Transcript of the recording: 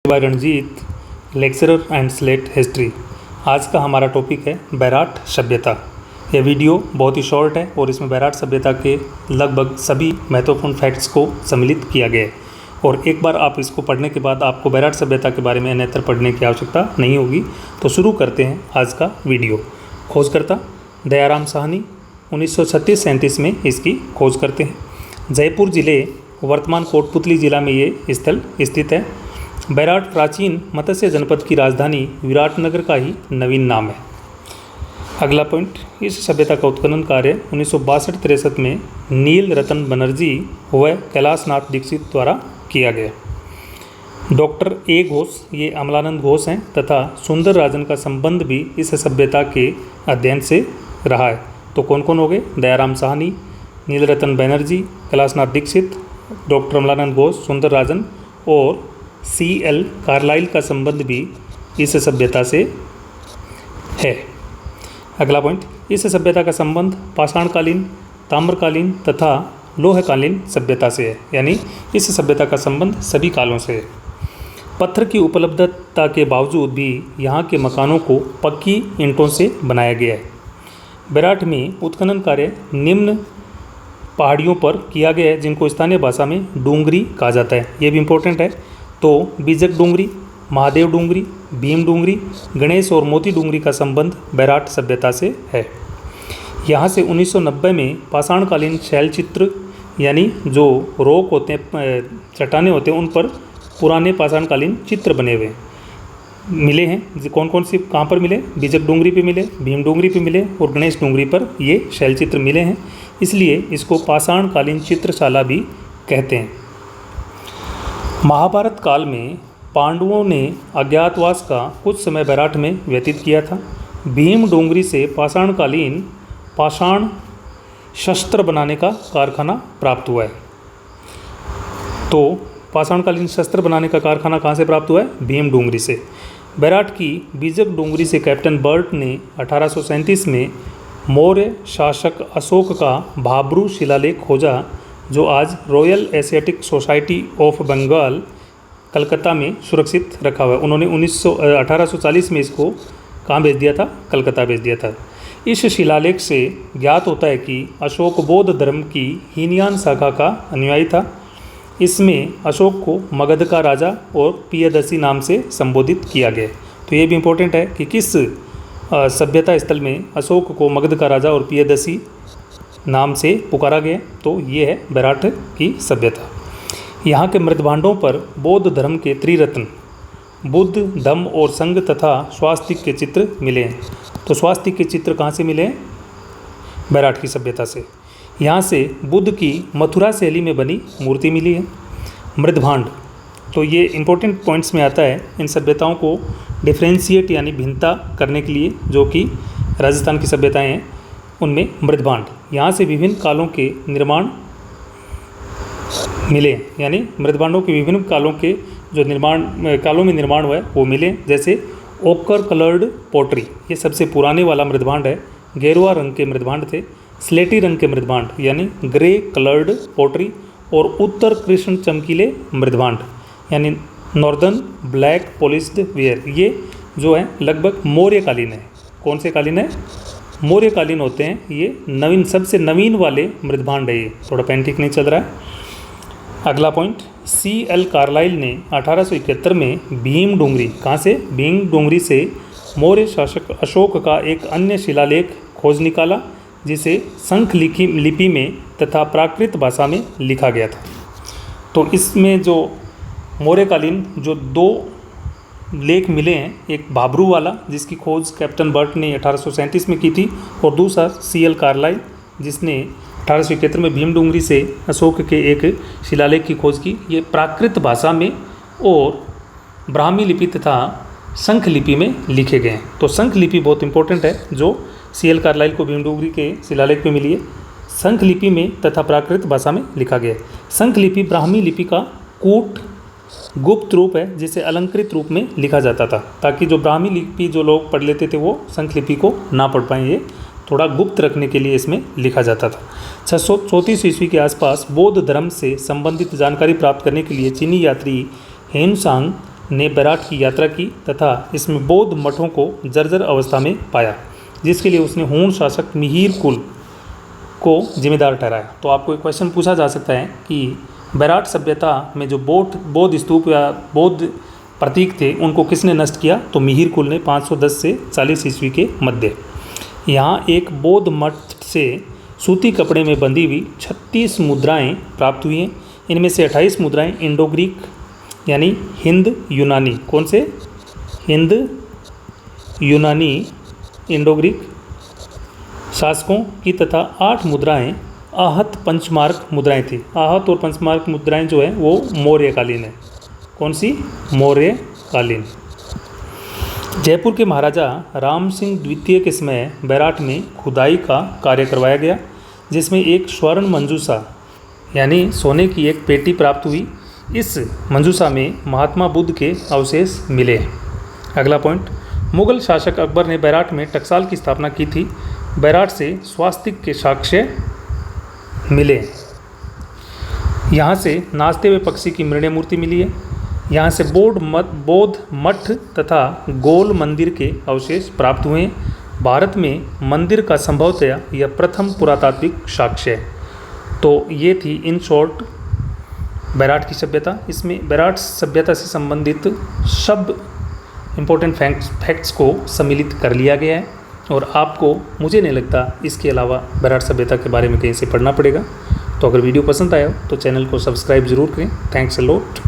Bye Ranjit, lecturer and state history. आज का हमारा टॉपिक है बैराट सभ्यता। यह वीडियो बहुत ही शॉर्ट है और इसमें बैराट सभ्यता के लगभग सभी महत्वपूर्ण फैक्ट्स को सम्मिलित किया गया है और एक बार आप इसको पढ़ने के बाद आपको बैराट सभ्यता के बारे में अन्यत्र पढ़ने की आवश्यकता नहीं होगी। तो शुरू करते हैं आज का वीडियो। खोजकर्ता दयाराम साहनी 1936-37 में इसकी खोज करते हैं। जयपुर जिले वर्तमान कोटपुतली जिला में ये स्थल स्थित है। बैराट प्राचीन मत्स्य जनपद की राजधानी विराटनगर का ही नवीन नाम है। अगला पॉइंट, इस सभ्यता का उत्खनन कार्य 1962-63 में नील रतन बनर्जी व कैलाश नाथ दीक्षित द्वारा किया गया। डॉक्टर ए घोष, ये अमलानंद घोष हैं, तथा सुंदर राजन का संबंध भी इस सभ्यता के अध्ययन से रहा है। तो कौन कौन हो गए? दयाराम साहनी, नील रतन बनर्जी, कैलाश नाथ दीक्षित, डॉक्टर अमलानंद घोष, सुंदर राजन और C.L. कार्लाइल का संबंध भी इस सभ्यता से है। अगला पॉइंट, इस सभ्यता का संबंध पाषाणकालीन, ताम्रकालीन तथा लोहकालीन सभ्यता से है, यानी इस सभ्यता का संबंध सभी कालों से है। पत्थर की उपलब्धता के बावजूद भी यहाँ के मकानों को पक्की ईंटों से बनाया गया है। बैराट में उत्खनन कार्य निम्न पहाड़ियों पर किया गया है, जिनको स्थानीय भाषा में डूंगरी कहा जाता है। ये भी इम्पोर्टेंट है। तो बीजक डूंगरी, महादेव डूंगरी, भीम डूंगरी, गणेश और मोती डूंगरी का संबंध बैराट सभ्यता से है। यहाँ से 1990 में पाषाणकालीन शैलचित्र, यानी जो रॉक होते हैं, चट्टाने होते हैं, उन पर पुराने पाषाणकालीन चित्र बने हुए मिले हैं। कौन कौन सी कहाँ पर मिले? बीजक डूंगरी पे मिले, भीम डूंगरी पे मिले और गणेश डूंगरी पर ये शैलचित्र मिले हैं, इसलिए इसको पाषाणकालीन चित्रशाला भी कहते हैं। महाभारत काल में पांडवों ने अज्ञातवास का कुछ समय बैराट में व्यतीत किया था। भीम डोंगरी से पाषाण शस्त्र बनाने का कारखाना प्राप्त हुआ है। तो पाषाणकालीन शस्त्र बनाने का कारखाना कहाँ से प्राप्त हुआ है? भीम डोंगरी से। बैराट की बीजक डोंगरी से कैप्टन बर्ट ने 1837 में मौर्य शासक अशोक का भाब्रू शिलालेख खोजा, जो आज royal Asiatic society of Bengal Calcutta में सुरक्षित रखा हुआ है। उन्होंने 1840 में इसको कहाँ भेज दिया था? कलकत्ता भेज दिया था। इस शिलालेख से ज्ञात होता है कि अशोक बौद्ध धर्म की हीनयान शाखा का अनुयायी था। इसमें अशोक को मगध का राजा और पियदसी नाम से संबोधित किया गया। तो ये भी इम्पोर्टेंट है कि किस सभ्यता स्थल में अशोक को मगध का राजा और पियदसी नाम से पुकारा गया। तो ये है बैराट की सभ्यता। यहाँ के मृदभांडों पर बौद्ध धर्म के त्रिरत्न बुद्ध, धम्म और संघ तथा स्वास्तिक के चित्र मिले हैं। तो स्वास्तिक के चित्र कहाँ से मिले हैं? बैराट की सभ्यता से। यहाँ से बुद्ध की मथुरा शैली में बनी मूर्ति मिली है। मृदभांड, तो ये इंपॉर्टेंट पॉइंट्स में आता है। इन सभ्यताओं को डिफ्रेंशिएट यानी भिन्नता करने के लिए, जो कि राजस्थान की सभ्यताएं हैं, उनमें मृदभांड, यहाँ से विभिन्न कालों के निर्माण मिले, यानी मृदभांडों के विभिन्न कालों के जो कालों में निर्माण हुआ है वो मिले। जैसे ओकर कलर्ड पोट्री, ये सबसे पुराने वाला मृदभांड है। गेरुआ रंग के मृदभांड थे। स्लेटी रंग के मृदभांड यानी ग्रे कलर्ड पोट्री और उत्तर कृष्ण चमकीले मृदभांड यानी नॉर्दर्न ब्लैक पॉलिश्ड वेयर, ये जो है लगभग मौर्यकालीन है। कौन से कालीन है? मौर्यकालीन होते हैं। ये नवीन, सबसे नवीन वाले मृदभांड है। ये थोड़ा पेन ठीक नहीं चल रहा है। अगला पॉइंट, C.L. कार्लाइल ने 1871 में भीम डोंगरी, कहाँ से? भीम डोंगरी से मौर्य शासक अशोक का एक अन्य शिलालेख खोज निकाला, जिसे संख लिपि में तथा प्राकृत भाषा में लिखा गया था। तो इसमें जो मौर्यकालीन जो दो लेख मिले हैं, एक भाब्रू वाला जिसकी खोज कैप्टन बर्ट ने 1837 में की थी, और दूसरा C.L. कार्लाइल जिसने 1871 में भीम डोंगरी से अशोक के एक शिलालेख की खोज की। ये प्राकृत भाषा में और ब्राह्मी लिपि तथा संख लिपि में लिखे गए हैं। तो संख लिपि बहुत इंपॉर्टेंट है, जो C.L. कार्लाइल को भीम डोंगरी के शिलालेख में मिली है। संख लिपि में तथा प्राकृत भाषा में लिखा गया है। संख लिपि ब्राह्मी लिपि का कूट गुप्त रूप है, जिसे अलंकृत रूप में लिखा जाता था, ताकि जो ब्राह्मी लिपि जो लोग पढ़ लेते थे वो संख लिपि को ना पढ़ पाएँ। ये थोड़ा गुप्त रखने के लिए इसमें लिखा जाता था। 634 ईस्वी के आसपास बौद्ध धर्म से संबंधित जानकारी प्राप्त करने के लिए चीनी यात्री हेनसांग ने बैराट की यात्रा की तथा इसमें बौद्ध मठों को जर्जर अवस्था में पाया, जिसके लिए उसने हूण शासक मिहिर कुल को जिम्मेदार ठहराया। तो आपको एक क्वेश्चन पूछा जा सकता है कि बैराट सभ्यता में जो बौद्ध स्तूप या बौद्ध प्रतीक थे उनको किसने नष्ट किया? तो मिहिर कुल ने 510 से 40 ईस्वी के मध्य। यहाँ एक बौद्ध मठ से सूती कपड़े में बंधी हुई 36 मुद्राएं प्राप्त हुई हैं। इनमें से 28 मुद्राएं इंडो ग्रीक यानी हिंद यूनानी, कौन से? हिंद यूनानी इंडो ग्रीक शासकों की तथा 8 मुद्राएं आहत पंचमार्क मुद्राएं थी। आहत और पंचमार्क मुद्राएं जो है वो मौर्यकालीन है। कौन सी? मौर्यकालीन। जयपुर के महाराजा राम सिंह द्वितीय के समय बैराट में खुदाई का कार्य करवाया गया, जिसमें एक स्वर्ण मंजूषा यानी सोने की एक पेटी प्राप्त हुई। इस मंजूषा में महात्मा बुद्ध के अवशेष मिले। अगला पॉइंट, मुगल शासक अकबर ने बैराट में टकसाल की स्थापना की थी। बैराट से स्वास्तिक के साक्ष्य मिले। यहाँ से नाचते हुए पक्षी की मृण्मय मूर्ति मिली है। यहाँ से बौद्ध मठ तथा गोल मंदिर के अवशेष प्राप्त हुए हैं। भारत में मंदिर का संभवतया यह प्रथम पुरातात्विक साक्ष्य है। तो ये थी इन शॉर्ट बैराट की सभ्यता। इसमें बैराट सभ्यता से संबंधित सब इम्पोर्टेंट फैक्ट्स को सम्मिलित कर लिया गया है और आपको, मुझे नहीं लगता, इसके अलावा बैराट सभ्यता के बारे में कहीं से पढ़ना पड़ेगा। तो अगर वीडियो पसंद आया हो तो चैनल को सब्सक्राइब जरूर करें। Thanks a lot.